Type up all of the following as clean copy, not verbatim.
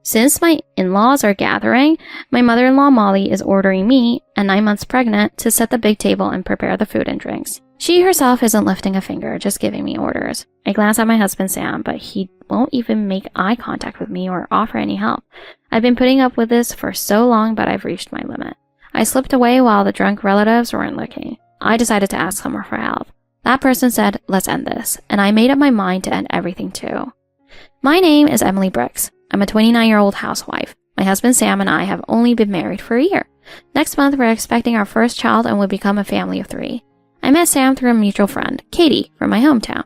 Since my in-laws are gathering, my mother-in-law Molly is ordering me, at 9 months pregnant, to set the big table and prepare the food and drinks. She herself isn't lifting a finger, just giving me orders. I glance at my husband Sam, but he won't even make eye contact with me or offer any help. I've been putting up with this for so long, but I've reached my limit. I slipped away while the drunk relatives weren't looking. I decided to ask someone for help. That person said, "Let's end this," and I made up my mind to end everything too. My name is Emily Brooks. I'm a 29-year-old housewife. My husband Sam and I have only been married for a year. Next month, we're expecting our first child and will become a family of 3. I met Sam through a mutual friend, Katie, from my hometown.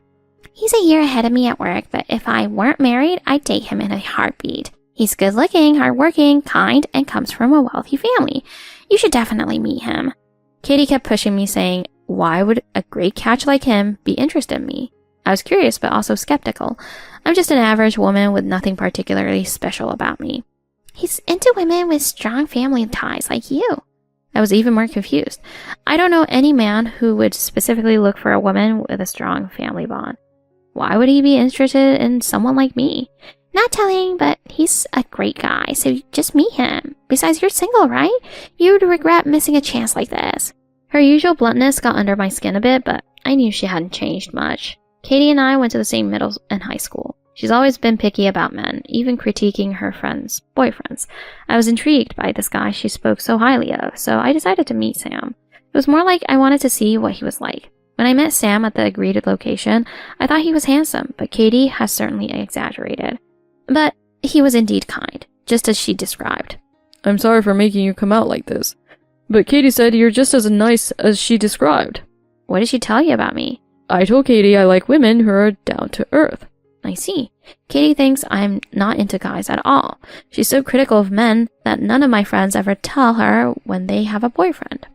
He's a year ahead of me at work, but if I weren't married, I'd date him in a heartbeat. He's good-looking, hardworking, kind, and comes from a wealthy family. You should definitely meet him. Katie kept pushing me, saying, why would a great catch like him be interested in me? I was curious, but also skeptical. I'm just an average woman with nothing particularly special about me. He's into women with strong family ties like you. I was even more confused. I don't know any man who would specifically look for a woman with a strong family bond. Why would he be interested in someone like me? Not telling, but he's a great guy, so just meet him. Besides, you're single, right? You'd regret missing a chance like this. Her usual bluntness got under my skin a bit, but I knew she hadn't changed much. Katie and I went to the same middle and high school. She's always been picky about men, even critiquing her friends' boyfriends. I was intrigued by this guy she spoke so highly of, so I decided to meet Sam. It was more like I wanted to see what he was like. When I met Sam at the agreed location, I thought he was handsome, but Katie has certainly exaggerated. But he was indeed kind, just as she described. I'm sorry for making you come out like this, but Katie said you're just as nice as she described. What did she tell you about me? I told Katie I like women who are down to earth. I see. Katie thinks I'm not into guys at all. She's so critical of men that none of my friends ever tell her when they have a boyfriend.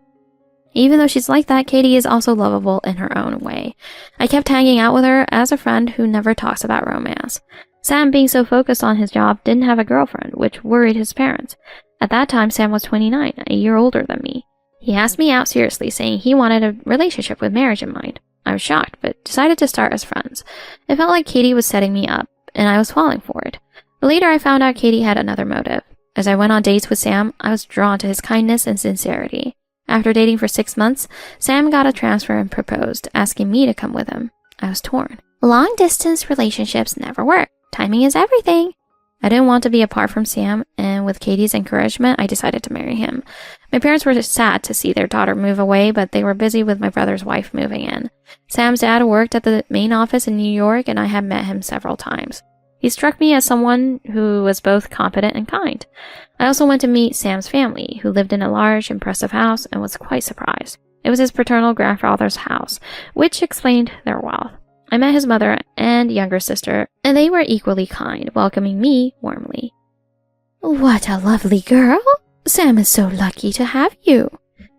Even though she's like that, Katie is also lovable in her own way. I kept hanging out with her as a friend who never talks about romance. Sam, being so focused on his job, didn't have a girlfriend, which worried his parents. At that time, Sam was 29, a year older than me. He asked me out seriously, saying he wanted a relationship with marriage in mind. I was shocked, but decided to start as friends. It felt like Katie was setting me up, and I was falling for it. But later I found out Katie had another motive. As I went on dates with Sam, I was drawn to his kindness and sincerity. After dating for 6 months, Sam got a transfer and proposed, asking me to come with him. I was torn. Long-distance relationships never work. Timing is everything. I didn't want to be apart from Sam, and with Katie's encouragement, I decided to marry him. My parents were sad to see their daughter move away, but they were busy with my brother's wife moving in. Sam's dad worked at the main office in New York, and I had met him several times. He struck me as someone who was both competent and kind. I also went to meet Sam's family, who lived in a large, impressive house, and was quite surprised. It was his paternal grandfather's house, which explained their wealth. I met his mother and younger sister, and they were equally kind, welcoming me warmly. What a lovely girl! Sam is so lucky to have you.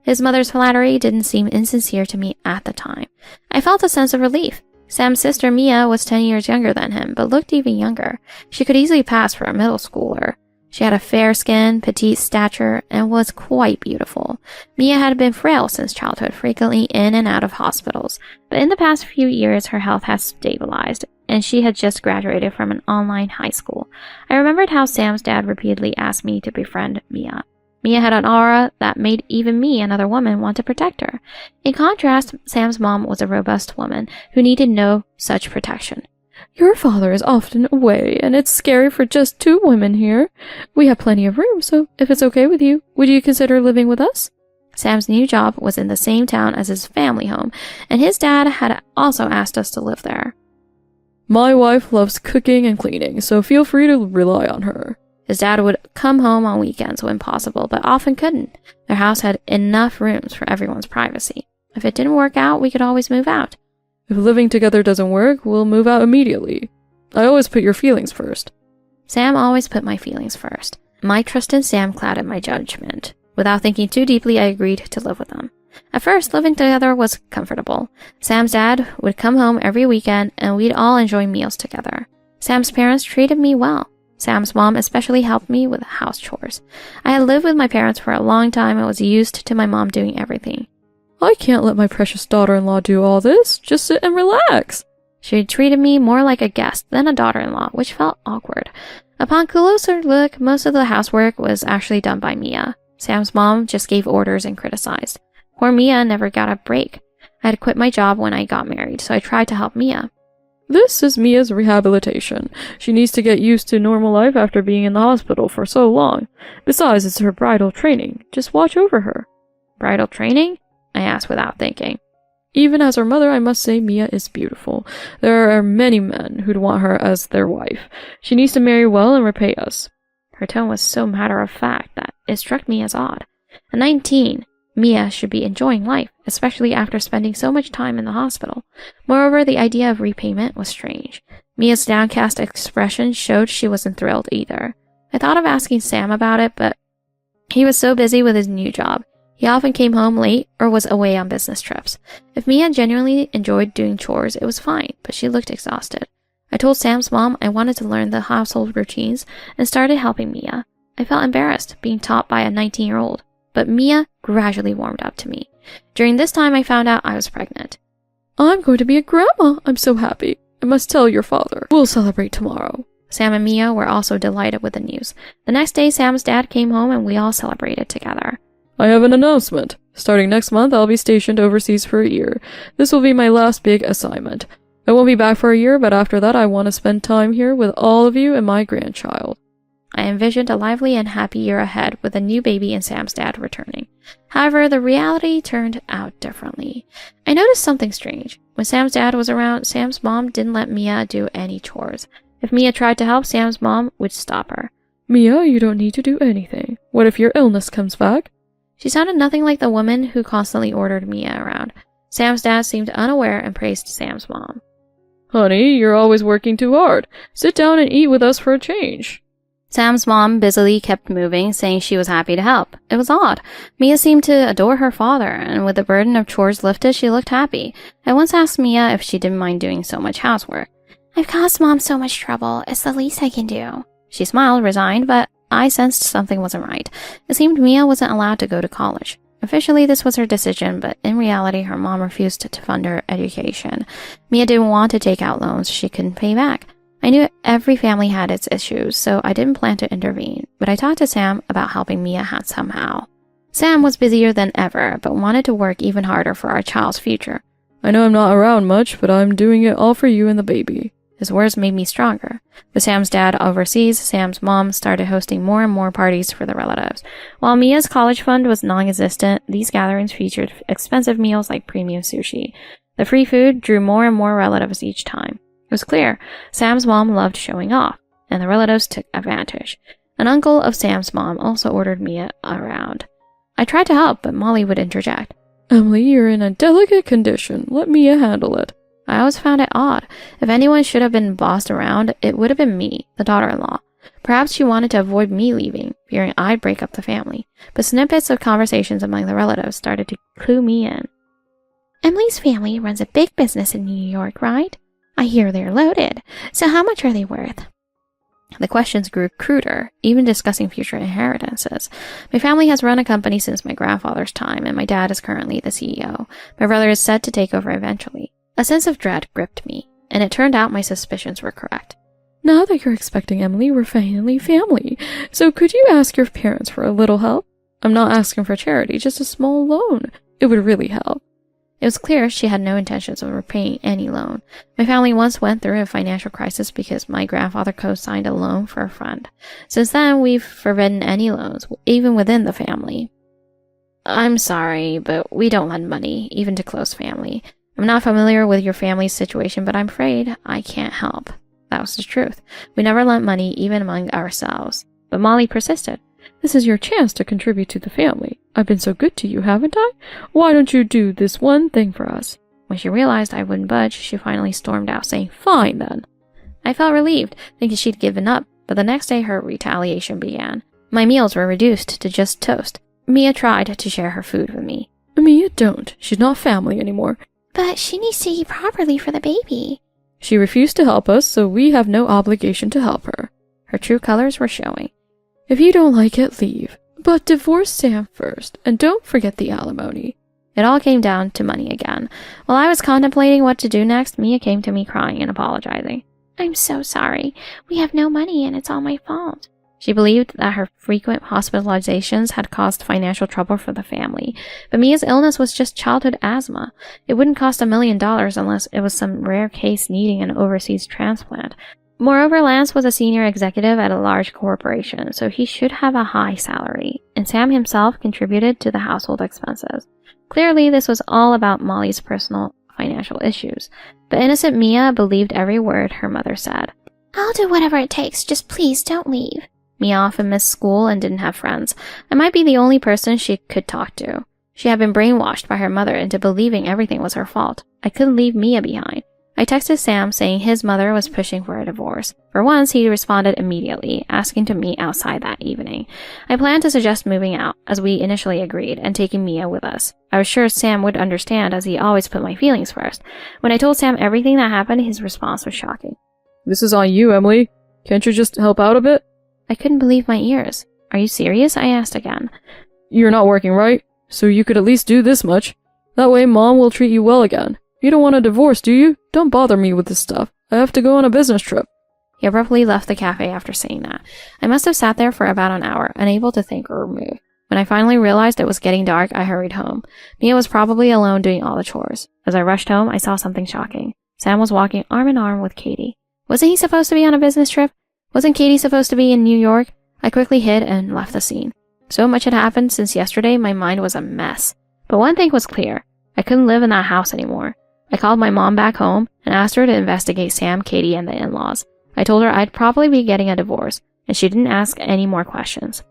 His mother's flattery didn't seem insincere to me at the time. I felt a sense of relief. Sam's sister Mia was 10 years younger than him, but looked even younger. She could easily pass for a middle schooler. She had a fair skin, petite stature, and was quite beautiful. Mia had been frail since childhood, frequently in and out of hospitals, but in the past few years her health has stabilized, and she had just graduated from an online high school. I remembered how Sam's dad repeatedly asked me to befriend Mia. Mia had an aura that made even me, another woman, want to protect her. In contrast, Sam's mom was a robust woman who needed no such protection. Your father is often away, and it's scary for just 2 women here. We have plenty of room, so if it's okay with you, would you consider living with us? Sam's new job was in the same town as his family home, and his dad had also asked us to live there. My wife loves cooking and cleaning, so feel free to rely on her. His dad would come home on weekends when possible, but often couldn't. Their house had enough rooms for everyone's privacy. If it didn't work out, we could always move out. If living together doesn't work, we'll move out immediately. I always put your feelings first. Sam always put my feelings first. My trust in Sam clouded my judgment. Without thinking too deeply, I agreed to live with him. At first, living together was comfortable. Sam's dad would come home every weekend, and we'd all enjoy meals together. Sam's parents treated me well. Sam's mom especially helped me with house chores. I had lived with my parents for a long time and was used to my mom doing everything. I can't let my precious daughter-in-law do all this. Just sit and relax. She treated me more like a guest than a daughter-in-law, which felt awkward. Upon closer look, most of the housework was actually done by Mia. Sam's mom just gave orders and criticized. Poor Mia never got a break. I had quit my job when I got married, so I tried to help Mia. This is Mia's rehabilitation. She needs to get used to normal life after being in the hospital for so long. Besides, it's her bridal training. Just watch over her. Bridal training? I asked without thinking. Even as her mother, I must say Mia is beautiful. There are many men who'd want her as their wife. She needs to marry well and repay us. Her tone was so matter-of-fact that it struck me as odd. At 19, Mia should be enjoying life, especially after spending so much time in the hospital. Moreover, the idea of repayment was strange. Mia's downcast expression showed she wasn't thrilled either. I thought of asking Sam about it, but he was so busy with his new job. He often came home late or was away on business trips. If Mia genuinely enjoyed doing chores, it was fine, but she looked exhausted. I told Sam's mom I wanted to learn the household routines and started helping Mia. I felt embarrassed being taught by a 19-year-old. But Mia gradually warmed up to me. During this time, I found out I was pregnant. I'm going to be a grandma. I'm so happy. I must tell your father. We'll celebrate tomorrow. Sam and Mia were also delighted with the news. The next day, Sam's dad came home and we all celebrated together. I have an announcement. Starting next month, I'll be stationed overseas for a year. This will be my last big assignment. I won't be back for a year, but after that, I want to spend time here with all of you and my grandchild. I envisioned a lively and happy year ahead with a new baby and Sam's dad returning. However, the reality turned out differently. I noticed something strange. When Sam's dad was around, Sam's mom didn't let Mia do any chores. If Mia tried to help, Sam's mom would stop her. Mia, you don't need to do anything. What if your illness comes back? She sounded nothing like the woman who constantly ordered Mia around. Sam's dad seemed unaware and praised Sam's mom. Honey, you're always working too hard. Sit down and eat with us for a change. Sam's mom busily kept moving, saying she was happy to help. It was odd. Mia seemed to adore her father, and with the burden of chores lifted, she looked happy. I once asked Mia if she didn't mind doing so much housework. I've caused Mom so much trouble. It's the least I can do. She smiled, resigned, but I sensed something wasn't right. It seemed Mia wasn't allowed to go to college. Officially, this was her decision, but in reality, her mom refused to fund her education. Mia didn't want to take out loans she couldn't pay back. I knew every family had its issues, so I didn't plan to intervene, but I talked to Sam about helping Mia out somehow. Sam was busier than ever, but wanted to work even harder for our child's future. I know I'm not around much, but I'm doing it all for you and the baby. His words made me stronger. With Sam's dad overseas, Sam's mom started hosting more and more parties for the relatives. While Mia's college fund was non-existent, these gatherings featured expensive meals like premium sushi. The free food drew more and more relatives each time. It was clear Sam's mom loved showing off, and the relatives took advantage. An uncle of Sam's mom also ordered Mia around. I tried to help, but Molly would interject. Emily, you're in a delicate condition. Let Mia handle it. I always found it odd. If anyone should have been bossed around, it would have been me, the daughter-in-law. Perhaps she wanted to avoid me leaving, fearing I'd break up the family. But snippets of conversations among the relatives started to clue me in. Emily's family runs a big business in New York, right? I hear they're loaded. So how much are they worth? The questions grew cruder, even discussing future inheritances. My family has run a company since my grandfather's time, and my dad is currently the CEO. My brother is set to take over eventually. A sense of dread gripped me, and it turned out my suspicions were correct. Now that you're expecting Emily, we're finally family. So could you ask your parents for a little help? I'm not asking for charity, just a small loan. It would really help. It was clear she had no intentions of repaying any loan. My family once went through a financial crisis because my grandfather co-signed a loan for a friend. Since then, we've forbidden any loans, even within the family. I'm sorry, but we don't lend money, even to close family. I'm not familiar with your family's situation, but I'm afraid I can't help. That was the truth. We never lent money, even among ourselves. But Molly persisted. This is your chance to contribute to the family. I've been so good to you, haven't I? Why don't you do this one thing for us? When she realized I wouldn't budge, she finally stormed out, saying, Fine, then. I felt relieved, thinking she'd given up, but the next day her retaliation began. My meals were reduced to just toast. Mia tried to share her food with me. Mia, don't. She's not family anymore. But she needs to eat properly for the baby. She refused to help us, so we have no obligation to help her. Her true colors were showing. If you don't like it, leave. But divorce Sam first, and don't forget the alimony. It all came down to money again. While I was contemplating what to do next, Mia came to me crying and apologizing. I'm so sorry. We have no money and it's all my fault. She believed that her frequent hospitalizations had caused financial trouble for the family, but Mia's illness was just childhood asthma. It wouldn't cost $1 million unless it was some rare case needing an overseas transplant. Moreover, Lance was a senior executive at a large corporation, so he should have a high salary, and Sam himself contributed to the household expenses. Clearly, this was all about Molly's personal financial issues, but innocent Mia believed every word her mother said. I'll do whatever it takes, just please don't leave. Mia often missed school and didn't have friends. I might be the only person she could talk to. She had been brainwashed by her mother into believing everything was her fault. I couldn't leave Mia behind. I texted Sam saying his mother was pushing for a divorce. For once, he responded immediately, asking to meet outside that evening. I planned to suggest moving out, as we initially agreed, and taking Mia with us. I was sure Sam would understand, as he always put my feelings first. When I told Sam everything that happened, his response was shocking. This is on you, Emily. Can't you just help out a bit? I couldn't believe my ears. Are you serious? I asked again. You're not working, right? So you could at least do this much. That way Mom will treat you well again. You don't want a divorce, do you? Don't bother me with this stuff. I have to go on a business trip. He abruptly left the cafe after saying that. I must have sat there for about an hour, unable to think or move. When I finally realized it was getting dark, I hurried home. Mia was probably alone doing all the chores. As I rushed home, I saw something shocking. Sam was walking arm in arm with Katie. Wasn't he supposed to be on a business trip? Wasn't Katie supposed to be in New York? I quickly hid and left the scene. So much had happened since yesterday, my mind was a mess. But one thing was clear. I couldn't live in that house anymore. I called my mom back home and asked her to investigate Sam, Katie, and the in-laws. I told her I'd probably be getting a divorce, and she didn't ask any more questions.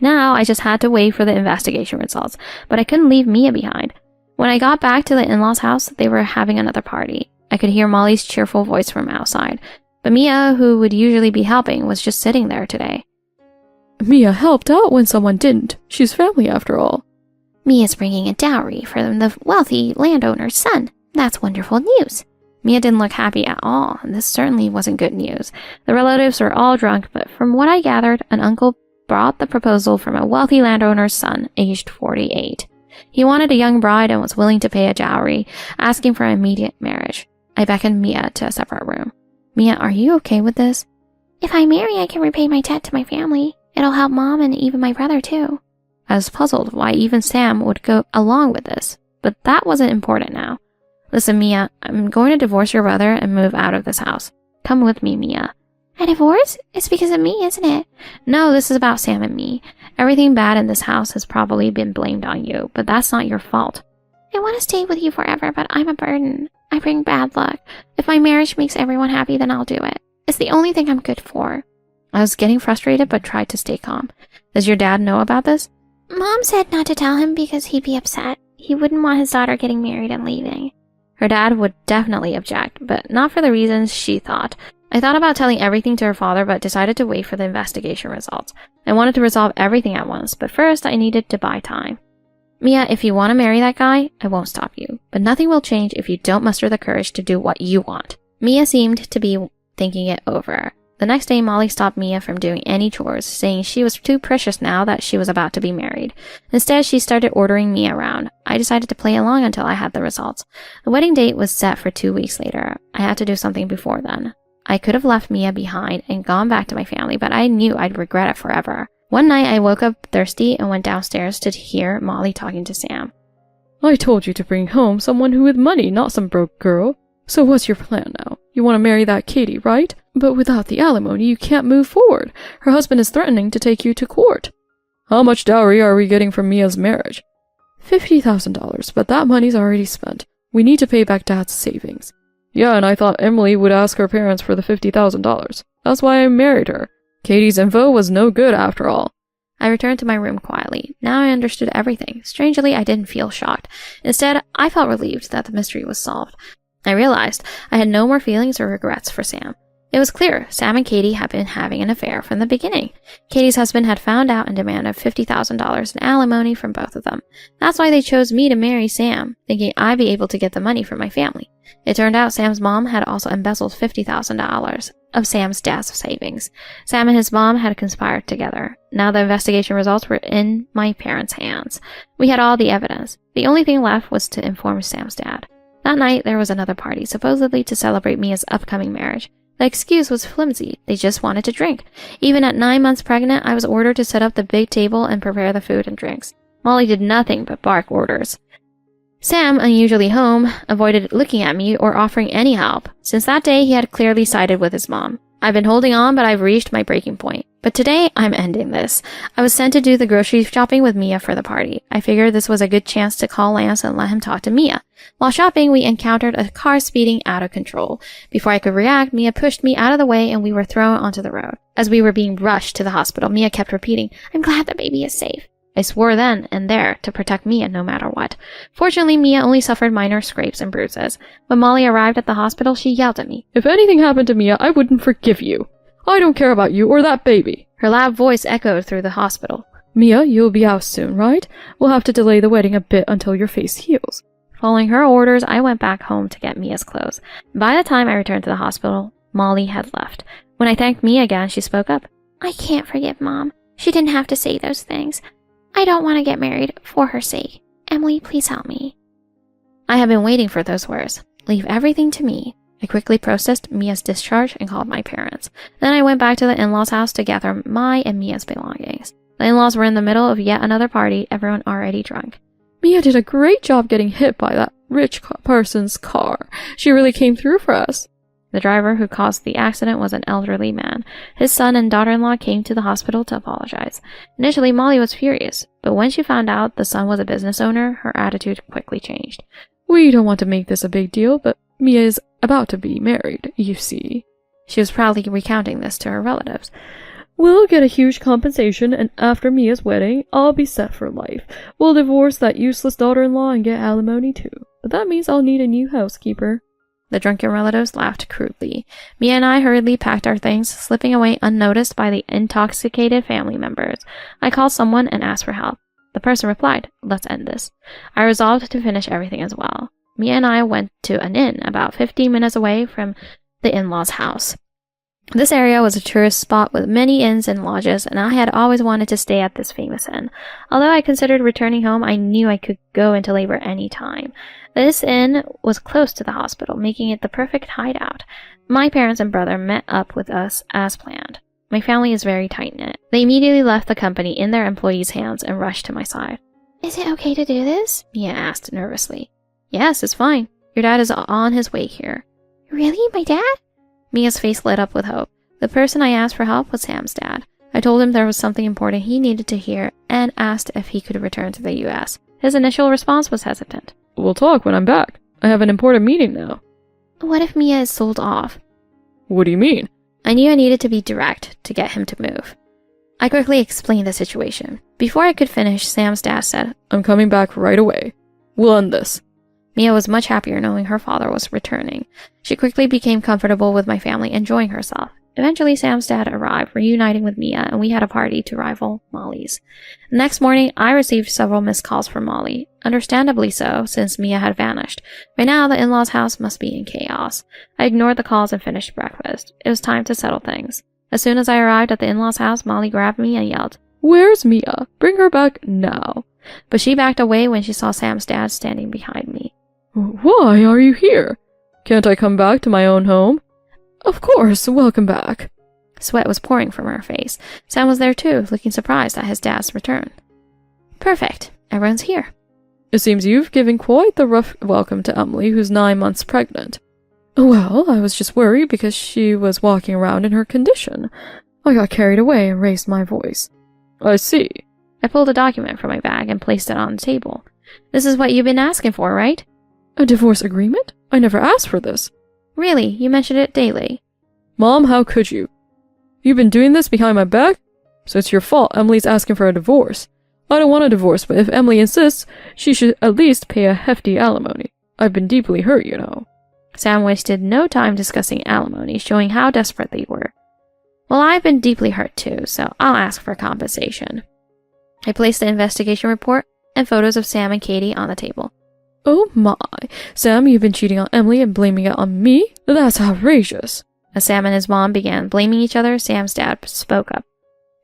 Now, I just had to wait for the investigation results, but I couldn't leave Mia behind. When I got back to the in-laws' house, they were having another party. I could hear Molly's cheerful voice from outside. But Mia, who would usually be helping, was just sitting there today. Mia helped out when someone didn't. She's family after all. Mia's bringing a dowry from the wealthy landowner's son. That's wonderful news. Mia didn't look happy at all, and this certainly wasn't good news. The relatives were all drunk, but from what I gathered, an uncle brought the proposal from a wealthy landowner's son, aged 48. He wanted a young bride and was willing to pay a dowry, asking for immediate marriage. I beckoned Mia to a separate room. Mia, are you okay with this? If I marry, I can repay my debt to my family. It'll help Mom and even my brother, too. I was puzzled why even Sam would go along with this, but that wasn't important now. Listen, Mia, I'm going to divorce your brother and move out of this house. Come with me, Mia. A divorce? It's because of me, isn't it? No, this is about Sam and me. Everything bad in this house has probably been blamed on you, but that's not your fault. I want to stay with you forever, but I'm a burden. I bring bad luck. If my marriage makes everyone happy, then I'll do it. It's the only thing I'm good for. I was getting frustrated, but tried to stay calm. Does your dad know about this? Mom said not to tell him because he'd be upset. He wouldn't want his daughter getting married and leaving. Her dad would definitely object, but not for the reasons she thought. I thought about telling everything to her father, but decided to wait for the investigation results. I wanted to resolve everything at once, but first I needed to buy time. Mia, if you want to marry that guy, I won't stop you. But nothing will change if you don't muster the courage to do what you want. Mia seemed to be thinking it over. The next day, Molly stopped Mia from doing any chores, saying she was too precious now that she was about to be married. Instead, she started ordering Mia around. I decided to play along until I had the results. The wedding date was set for 2 weeks later. I had to do something before then. I could have left Mia behind and gone back to my family, but I knew I'd regret it forever. One night, I woke up thirsty and went downstairs to hear Molly talking to Sam. I told you to bring home someone who with money, not some broke girl. So what's your plan now? You want to marry that Katie, right? But without the alimony, you can't move forward. Her husband is threatening to take you to court. How much dowry are we getting from Mia's marriage? $50,000, but that money's already spent. We need to pay back Dad's savings. Yeah, and I thought Emily would ask her parents for the $50,000. That's why I married her. Katie's info was no good after all. I returned to my room quietly. Now I understood everything. Strangely, I didn't feel shocked. Instead, I felt relieved that the mystery was solved. I realized I had no more feelings or regrets for Sam. It was clear Sam and Katie had been having an affair from the beginning. Katie's husband had found out and demanded $50,000 in alimony from both of them. That's why they chose me to marry Sam, thinking I'd be able to get the money from my family. It turned out Sam's mom had also embezzled $50,000 of Sam's dad's savings. Sam and his mom had conspired together. Now the investigation results were in my parents' hands. We had all the evidence. The only thing left was to inform Sam's dad. That night, there was another party, supposedly to celebrate Mia's upcoming marriage. The excuse was flimsy. They just wanted to drink. Even at 9 months pregnant, I was ordered to set up the big table and prepare the food and drinks. Molly did nothing but bark orders. Sam, unusually home, avoided looking at me or offering any help. Since that day, he had clearly sided with his mom. I've been holding on, but I've reached my breaking point. But today, I'm ending this. I was sent to do the grocery shopping with Mia for the party. I figured this was a good chance to call Lance and let him talk to Mia. While shopping, we encountered a car speeding out of control. Before I could react, Mia pushed me out of the way and we were thrown onto the road. As we were being rushed to the hospital, Mia kept repeating, "I'm glad the baby is safe." I swore then and there to protect Mia no matter what. Fortunately, Mia only suffered minor scrapes and bruises. When Molly arrived at the hospital, she yelled at me. "If anything happened to Mia, I wouldn't forgive you. I don't care about you or that baby." Her loud voice echoed through the hospital. "Mia, you'll be out soon, right? We'll have to delay the wedding a bit until your face heals." Following her orders, I went back home to get Mia's clothes. By the time I returned to the hospital, Molly had left. When I thanked Mia again, she spoke up. "I can't forgive Mom. She didn't have to say those things. I don't want to get married for her sake. Emily, please help me." I have been waiting for those words. Leave everything to me. I quickly processed Mia's discharge and called my parents. Then I went back to the in-laws' house to gather my and Mia's belongings. The in-laws were in the middle of yet another party, everyone already drunk. "Mia did a great job getting hit by that rich person's car. She really came through for us." The driver who caused the accident was an elderly man. His son and daughter-in-law came to the hospital to apologize. Initially, Molly was furious, but when she found out the son was a business owner, her attitude quickly changed. "We don't want to make this a big deal, but Mia is about to be married, you see." She was proudly recounting this to her relatives. "We'll get a huge compensation, and after Mia's wedding, I'll be set for life. We'll divorce that useless daughter-in-law and get alimony too. But that means I'll need a new housekeeper." The drunken relatives laughed crudely. Mia and I hurriedly packed our things, slipping away unnoticed by the intoxicated family members. I called someone and asked for help. The person replied, "Let's end this." I resolved to finish everything as well. Mia and I went to an inn about 15 minutes away from the in-laws' house. This area was a tourist spot with many inns and lodges, and I had always wanted to stay at this famous inn. Although I considered returning home, I knew I could go into labor any time. This inn was close to the hospital, making it the perfect hideout. My parents and brother met up with us as planned. My family is very tight-knit. They immediately left the company in their employees' hands and rushed to my side. "Is it okay to do this?" Mia asked nervously. "Yes, it's fine. Your dad is on his way here." "Really? My dad?" Mia's face lit up with hope. The person I asked for help was Sam's dad. I told him there was something important he needed to hear and asked if he could return to the U.S. His initial response was hesitant. "We'll talk when I'm back. I have an important meeting now." "What if Mia is sold off?" "What do you mean?" I knew I needed to be direct to get him to move. I quickly explained the situation. Before I could finish, Sam's dad said, "I'm coming back right away. We'll end this." Mia was much happier knowing her father was returning. She quickly became comfortable with my family, enjoying herself. Eventually, Sam's dad arrived, reuniting with Mia, and we had a party to rival Molly's. The next morning, I received several missed calls from Molly. Understandably so, since Mia had vanished. By now, the in-laws' house must be in chaos. I ignored the calls and finished breakfast. It was time to settle things. As soon as I arrived at the in-laws' house, Molly grabbed me and yelled, "Where's Mia? Bring her back now." But she backed away when she saw Sam's dad standing behind me. "Why are you here? Can't I come back to my own home?" "Of course, welcome back." Sweat was pouring from her face. Sam was there too, looking surprised at his dad's return. "Perfect. Everyone's here." "It seems you've given quite the rough welcome to Emily, who's 9 months pregnant." "Well, I was just worried because she was walking around in her condition. I got carried away and raised my voice." "I see." I pulled a document from my bag and placed it on the table. "This is what you've been asking for, right?" "A divorce agreement? I never asked for this." "Really? You mentioned it daily." "Mom, how could you? You've been doing this behind my back? So it's your fault Emily's asking for a divorce. I don't want a divorce, but if Emily insists, she should at least pay a hefty alimony. I've been deeply hurt, you know." Sam wasted no time discussing alimony, showing how desperate they were. "Well, I've been deeply hurt too, so I'll ask for compensation." I placed the investigation report and photos of Sam and Katie on the table. "Oh my, Sam, you've been cheating on Emily and blaming it on me? That's outrageous." As Sam and his mom began blaming each other, Sam's dad spoke up.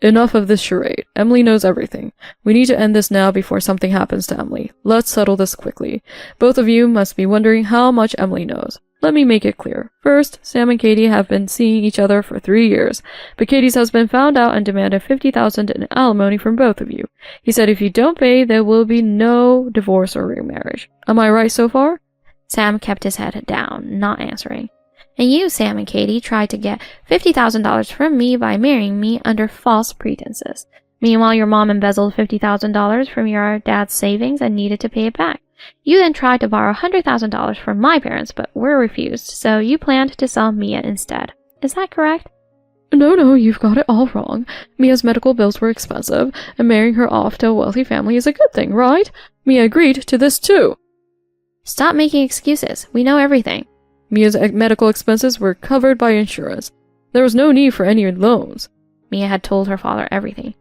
"Enough of this charade. Emily knows everything. We need to end this now before something happens to Emily. Let's settle this quickly. Both of you must be wondering how much Emily knows. Let me make it clear. First, Sam and Katie have been seeing each other for 3 years, but Katie's husband found out and demanded $50,000 in alimony from both of you. He said if you don't pay, there will be no divorce or remarriage. Am I right so far? Sam kept his head down, not answering. And you, Sam and Katie, tried to get $50,000 from me by marrying me under false pretenses. Meanwhile, your mom embezzled $50,000 from your dad's savings and needed to pay it back. You then tried to borrow $100,000 from my parents, but were refused, so you planned to sell Mia instead. Is that correct? No, you've got it all wrong. Mia's medical bills were expensive, and marrying her off to a wealthy family is a good thing, right? Mia agreed to this too. Stop making excuses. We know everything. Mia's medical expenses were covered by insurance. There was no need for any loans. Mia had told her father everything.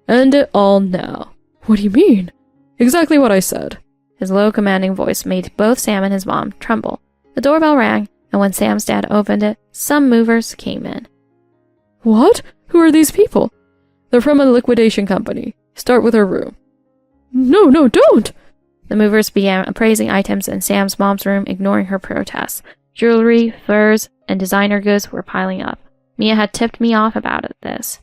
End it all now. What do you mean? Exactly what I said. His low, commanding voice made both Sam and his mom tremble. The doorbell rang, and when Sam's dad opened it, some movers came in. What? Who are these people? They're from a liquidation company. Start with her room. No, don't! The movers began appraising items in Sam's mom's room, ignoring her protests. Jewelry, furs, and designer goods were piling up. Mia had tipped me off about this.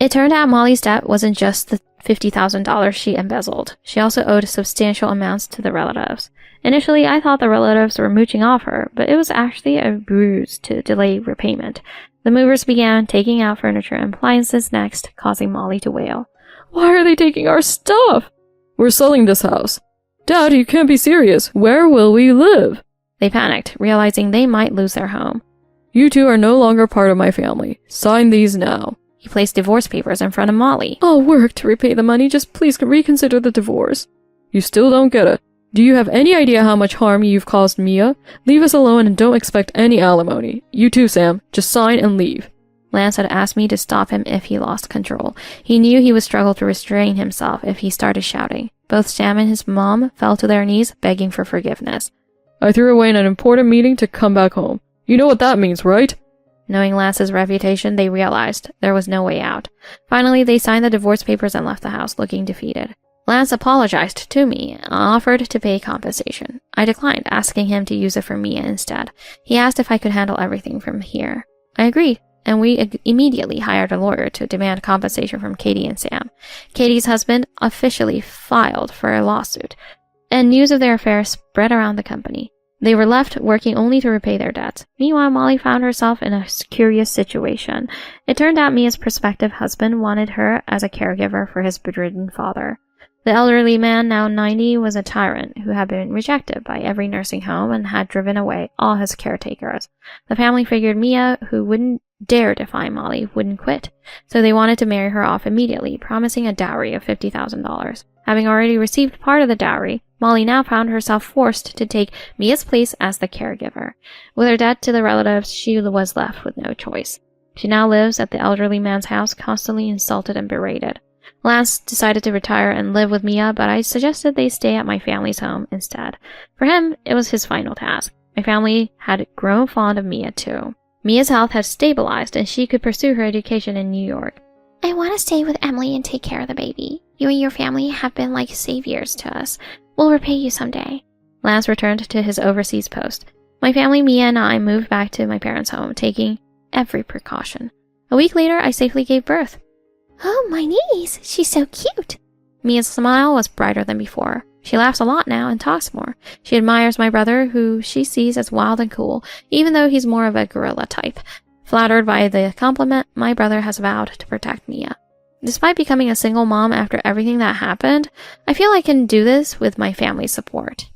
It turned out Molly's debt wasn't just the $50,000 she embezzled. She also owed substantial amounts to the relatives. Initially, I thought the relatives were mooching off her, but it was actually a ruse to delay repayment. The movers began taking out furniture and appliances next, causing Molly to wail. Why are they taking our stuff? We're selling this house. Dad, you can't be serious. Where will we live? They panicked, realizing they might lose their home. You two are no longer part of my family. Sign these now. He placed divorce papers in front of Molly. I'll work to repay the money, just please reconsider the divorce. You still don't get it. Do you have any idea how much harm you've caused Mia? Leave us alone and don't expect any alimony. You too, Sam. Just sign and leave. Lance had asked me to stop him if he lost control. He knew he would struggle to restrain himself if he started shouting. Both Sam and his mom fell to their knees, begging for forgiveness. I threw away an important meeting to come back home. You know what that means, right? Knowing Lance's reputation, they realized there was no way out. Finally, they signed the divorce papers and left the house, looking defeated. Lance apologized to me and offered to pay compensation. I declined, asking him to use it for Mia instead. He asked if I could handle everything from here. I agreed, and we immediately hired a lawyer to demand compensation from Katie and Sam. Katie's husband officially filed for a lawsuit, and news of their affair spread around the company. They were left working only to repay their debts. Meanwhile, Molly found herself in a curious situation. It turned out Mia's prospective husband wanted her as a caregiver for his bedridden father. The elderly man, now 90, was a tyrant who had been rejected by every nursing home and had driven away all his caretakers. The family figured Mia, who wouldn't dare defy Molly, wouldn't quit, so they wanted to marry her off immediately, promising a dowry of $50,000. Having already received part of the dowry, Molly now found herself forced to take Mia's place as the caregiver. With her debt to the relatives, she was left with no choice. She now lives at the elderly man's house, constantly insulted and berated. Lance decided to retire and live with Mia, but I suggested they stay at my family's home instead. For him, it was his final task. My family had grown fond of Mia too. Mia's health had stabilized and she could pursue her education in New York. I want to stay with Emily and take care of the baby. You and your family have been like saviors to us. We'll repay you someday. Lance returned to his overseas post. My family, Mia, and I moved back to my parents' home, taking every precaution. A week later, I safely gave birth. Oh, my niece! She's so cute! Mia's smile was brighter than before. She laughs a lot now and talks more. She admires my brother, who she sees as wild and cool, even though he's more of a gorilla type. Flattered by the compliment, my brother has vowed to protect Mia. Despite becoming a single mom after everything that happened, I feel I can do this with my family's support.